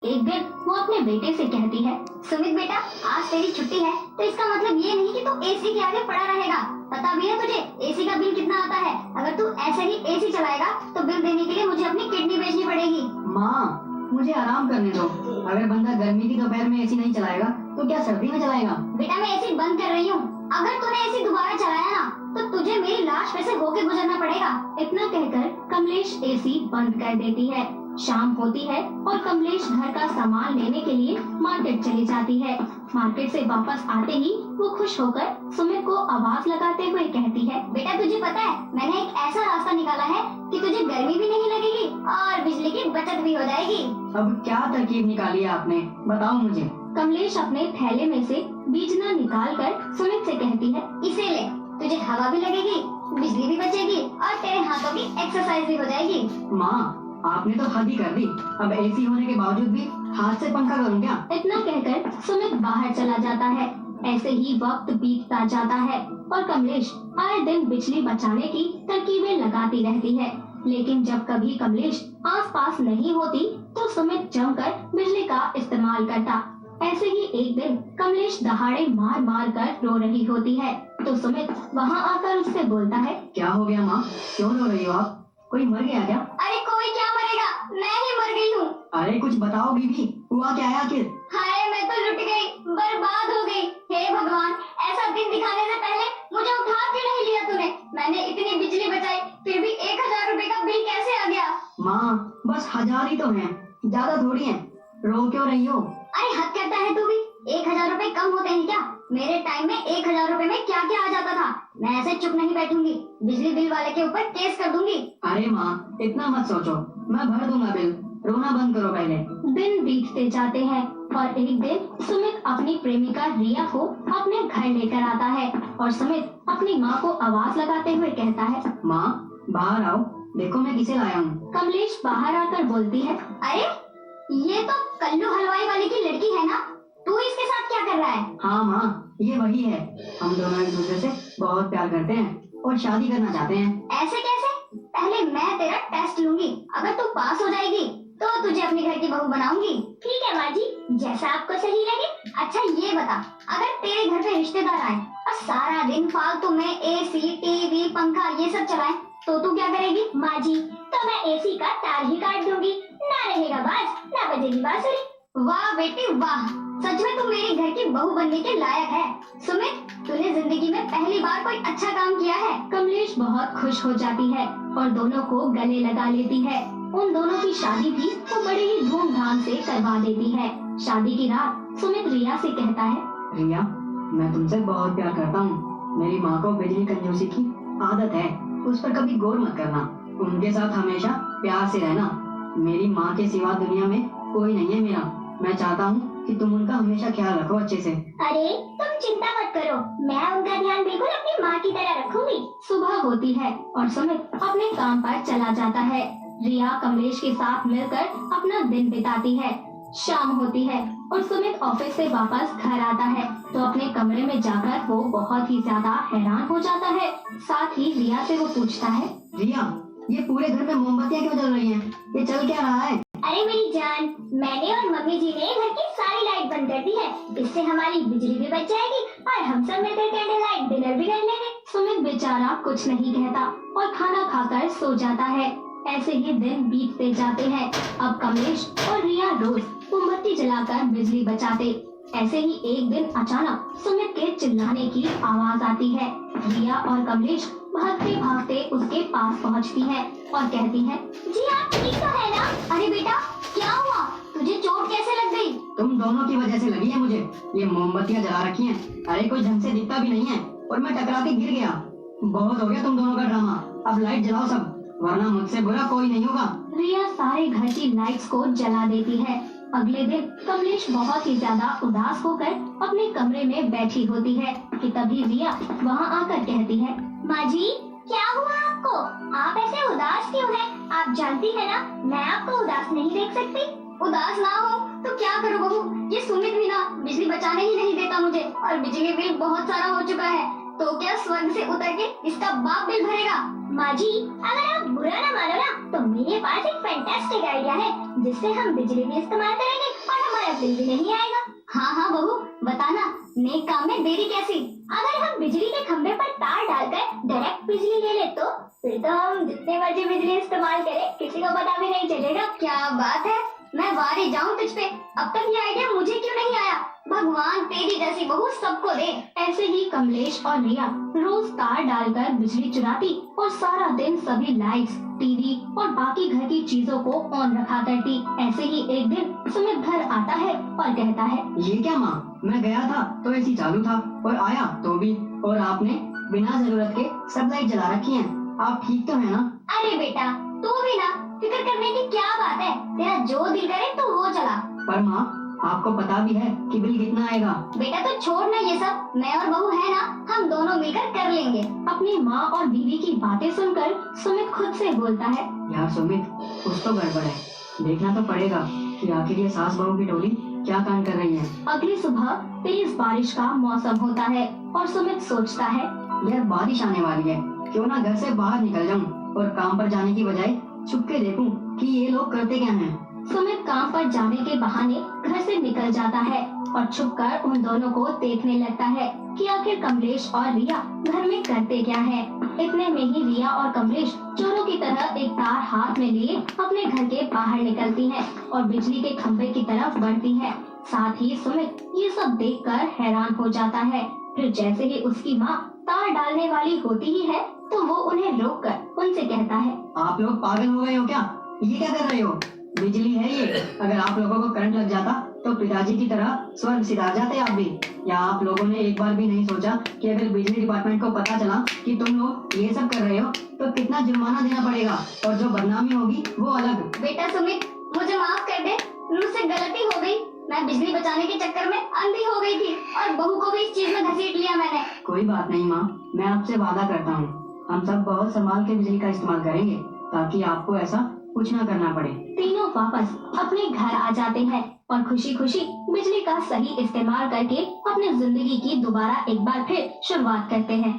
एक दिन वो अपने बेटे से कहती है, सुमित बेटा, आज तेरी छुट्टी है तो इसका मतलब ये नहीं कि तू एसी के आगे पड़ा रहेगा। पता भी है तुझे एसी का बिल कितना आता है? अगर तू ऐसे ही एसी चलाएगा तो बिल देने के लिए मुझे अपनी किडनी बेचनी पड़ेगी। माँ, मुझे आराम करने दो। अगर बंदा गर्मी की दोपहर में एसी नहीं चलाएगा तो क्या सर्दी में चलाएगा? बेटा, मैं एसी बंद कर रही हूँ। अगर तूने एसी दोबारा चलाया ना तो तुझे मेरी लाश पे से होके गुजरना पड़ेगा। इतना कहकर कमलेश एसी बंद कर देती है। शाम होती है और कमलेश घर का सामान लेने के लिए मार्केट चली जाती है। मार्केट से वापस आते ही वो खुश होकर सुमित को आवाज लगाते हुए कहती है, बेटा तुझे पता है मैंने एक ऐसा रास्ता निकाला है कि तुझे गर्मी भी नहीं लगेगी और बिजली की बचत भी हो जाएगी। अब क्या तरकीब निकाली है आपने, बताओ मुझे। कमलेश अपने थैले में से बीजना निकाल कर सुमित से कहती है, इसे ले, तुझे हवा भी लगेगी, बिजली भी बचेगी और तेरे हाथों की एक्सरसाइज भी हो जाएगी। माँ, आपने तो हद ही कर दी। अब एसी होने के बावजूद भी हाथ से पंखा करूँ क्या? इतना कहकर सुमित बाहर चला जाता है। ऐसे ही वक्त बीतता जाता है और कमलेश आए दिन बिजली बचाने की तरकीबें लगाती रहती है। लेकिन जब कभी कमलेश आसपास नहीं होती तो सुमित जमकर बिजली का इस्तेमाल करता। ऐसे ही एक दिन कमलेश दहाड़े मार मार कर रो रही होती है तो सुमित वहाँ आकर उससे बोलता है, क्या हो गया माँ, क्यों रो रही हो आप? कोई मर गया क्या? अरे कोई क्या मरेगा, मैं ही मर गई हूँ। अरे कुछ बताओ बीबी, हुआ क्या है आखिर? हाय, मैं तो लुट गई, बर्बाद हो गई। हे भगवान, ऐसा दिन दिखाने से पहले मुझे उठा क्यों नहीं लिया तूने? मैंने इतनी बिजली बचाई फिर भी 1000 रुपए का बिल कैसे आ गया? माँ, बस 1000 ही तो हैं, ज्यादा थोड़ी हैं। रो क्यों रही हो? अरे हद करता है तू भी। 1000 रुपए कम होते हैं क्या? मेरे टाइम में 1000 रुपए में क्या क्या आ जाता था। मैं ऐसे चुप नहीं बैठूंगी, बिजली बिल वाले के ऊपर केस कर दूंगी। अरे माँ, इतना मत सोचो, मैं भर दूंगा बिल। रोना बंद करो पहले। दिन बीतते जाते हैं और एक दिन सुमित अपनी प्रेमिका रिया को अपने घर लेकर आता है और सुमित अपनी माँ को आवाज लगाते हुए कहता है, माँ बाहर आओ, देखो मैं किसे लाया हूँ। कमलेश बाहर आकर बोलती है, अरे ये तो कल्लू हलवाई वाले की लड़की है ना, तू इसके साथ क्या कर रहा है? हाँ माँ, ये वही है। हम दोनों एक दूसरे से बहुत प्यार करते हैं और शादी करना चाहते हैं। ऐसे कैसे? पहले मैं तेरा टेस्ट लूंगी, अगर तू पास हो जाएगी तो तुझे अपने घर की बहू बनाऊंगी। ठीक है माँ जी, जैसा आपको सही लगे। अच्छा ये बता, अगर तेरे घर पे रिश्तेदार आए और सारा दिन फालतू में एसी, टीवी, पंखा ये सब चलाएं तो तू क्या करेगी? माँ जी, तो मैं एसी का तार ही काट दूंगी, ना रहेगा बाज ना बजेगी बांसुरी। वाह बेटी वाह, सच में तू मेरे घर की बहू बनने के लायक है। सुमित, तूने जिंदगी में पहली बार कोई अच्छा काम किया है। कमलेश बहुत खुश हो जाती है और दोनों को गले लगा लेती है। उन दोनों की शादी भी वो बड़े ही धूमधाम से करवा देती है। शादी की रात सुमित रिया से कहता है, रिया, मैं तुमसे बहुत प्यार करता हूँ। मेरी माँ को बिजली कंजूसी की आदत है, उस पर कभी गौर मत करना। उनके साथ हमेशा प्यार से रहना। मेरी माँ के सिवा दुनिया में कोई नहीं है मेरा। मैं चाहता हूँ कि तुम उनका हमेशा ख्याल रखो अच्छे से। अरे तुम चिंता मत करो, मैं उनका ध्यान बिल्कुल अपनी माँ की तरह रखूंगी। सुबह होती है और सुमित अपने काम पर चला जाता है। रिया कमलेश के साथ मिलकर अपना दिन बिताती है। शाम होती है और सुमित ऑफिस से वापस घर आता है तो अपने कमरे में जाकर वो बहुत ही ज्यादा हैरान हो जाता है। साथ ही रिया से वो पूछता है, रिया, ये पूरे घर में मोमबत्तियाँ क्यों जल रही हैं? ये चल क्या रहा है? अरे मेरी जान, मैंने और मम्मी जी ने घर की सारी लाइट बंद कर दी है। इससे हमारी बिजली भी बच जाएगी और हम सब मिलकर कैंडल लाइट डिनर भी कर लेंगे। सुमित बेचारा कुछ नहीं कहता और खाना खाकर सो जाता है। ऐसे ही दिन बीतते जाते हैं। अब कमलेश और रिया रोज मोमबत्ती जलाकर बिजली बचाते। ऐसे ही एक दिन अचानक सुमित के चिल्लाने की आवाज आती है। रिया और कमलेश भागते भागते उसके पास पहुंचती हैं और कहती हैं, जी आप ठीक तो है ना? अरे बेटा, क्या हुआ? तुझे चोट कैसे लग गई? तुम दोनों की वजह से लगी है मुझे। ये मोमबत्तियाँ जला रखी हैं। अरे कोई ढंग से दिखता भी नहीं है और मैं टकरा के गिर गया। बहुत हो गया तुम दोनों का ड्रामा। अब लाइट जलाओ सब, वरना मुझसे बुरा कोई नहीं होगा। रिया सारे घर की लाइट्स को जला देती है। अगले दिन कमलेश बहुत ही ज्यादा उदास होकर अपने कमरे में बैठी होती है कि तभी रिया वहाँ आकर कहती है, माँ जी क्या हुआ आपको? आप ऐसे उदास क्यों हैं? आप जानती है ना मैं आपको उदास नहीं देख सकती। उदास ना हो तो क्या करूँ बहू, ये सुमित भी ना बिजली बचाने ही नहीं देता मुझे और बिजली बिल बहुत सारा हो चुका है। तो क्या स्वर्ग से उतर के इसका बाप बिल भरेगा? माँ जी, अगर आप बुरा ना मानो ना तो मेरे पास एक फैंटास्टिक आइडिया है जिससे हम बिजली भी इस्तेमाल करेंगे बिल भी नहीं आएगा। हाँ हाँ बहू, बताना नेक काम में देरी कैसी। अगर हम बिजली के खंभे पर तार डालकर डायरेक्ट बिजली ले ले तो फिर तो हम जितने मर्जी बिजली इस्तेमाल करें किसी को पता भी नहीं चलेगा। क्या बात है, मैं वारी जाऊं तुझ पे। अब तक ये आइडिया मुझे क्यों नहीं आया। भगवान तेरी जैसी बहू सबको दे। ऐसे ही कमलेश और रिया रोज तार डालकर बिजली चुराती और सारा दिन सभी लाइट्स, टीवी और बाकी घर की चीजों को ऑन रखा करती। ऐसे ही एक दिन सुमित घर आता है और कहता है, ये क्या माँ, मैं गया था तो एसी चालू था और आया तो भी, और आपने बिना जरूरत के सब लाइट जला रखी हैं। आप ठीक तो है ना? अरे बेटा तू भी ना, फिक्र करने की क्या बात है। तेरा जो दिल करे तो वो चला। पर माँ, आपको पता भी है कि बिल कितना आएगा। बेटा तो छोड़ ना ये सब, मैं और बहू है ना, हम दोनों मिलकर कर लेंगे। अपनी माँ और बीवी की बातें सुनकर सुमित खुद से बोलता है, यार सुमित, कुछ तो गड़बड़ है। देखना तो पड़ेगा कि आखिर ये सास बहू की टोली क्या कांड कर रही है। अगली सुबह तेज बारिश का मौसम होता है और सुमित सोचता है, यार बारिश आने वाली है, क्यों ना घर से बाहर निकल जाऊं और काम पर जाने की बजाय छुप के देखूं कि ये लोग करते क्या हैं। सुमित काम पर जाने के बहाने घर से निकल जाता है और छुपकर उन दोनों को देखने लगता है कि आखिर कमलेश और रिया घर में करते क्या है। इतने में ही रिया और कमलेश चोरों की तरह एक तार हाथ में लिए अपने घर के बाहर निकलती हैं और बिजली के खंभे की तरफ बढ़ती है। साथ ही सुमित ये सब देखकर हैरान हो जाता है। फिर जैसे ही उसकी माँ तार डालने वाली होती ही है तो वो उन्हें रोककर उनसे कहता है, आप लोग पागल हो गए हो क्या? ये क्या कर रहे हो? बिजली है ये, अगर आप लोगों को करंट लग जाता तो पिताजी की तरह स्वर्ग सिधार जाते आप भी। या आप लोगों ने एक बार भी नहीं सोचा कि अगर बिजली डिपार्टमेंट को पता चला कि तुम लोग ये सब कर रहे हो तो कितना जुर्माना देना पड़ेगा और जो बदनामी होगी वो अलग। बेटा सुमित, मुझे माफ कर दे, मुझसे गलती हो गई। मैं बिजली बचाने के चक्कर में अंधी हो गई थी और बहू को भी इस चीज में घसीट लिया मैंने। कोई बात नहीं माँ, मैं आपसे वादा करता हूँ, हम सब बहुत संभाल के बिजली का इस्तेमाल करेंगे ताकि आपको ऐसा कुछ ना करना पड़े। तीनों वापस अपने घर आ जाते हैं और खुशी खुशी बिजली का सही इस्तेमाल करके अपनी जिंदगी की दोबारा एक बार फिर शुरुआत करते हैं।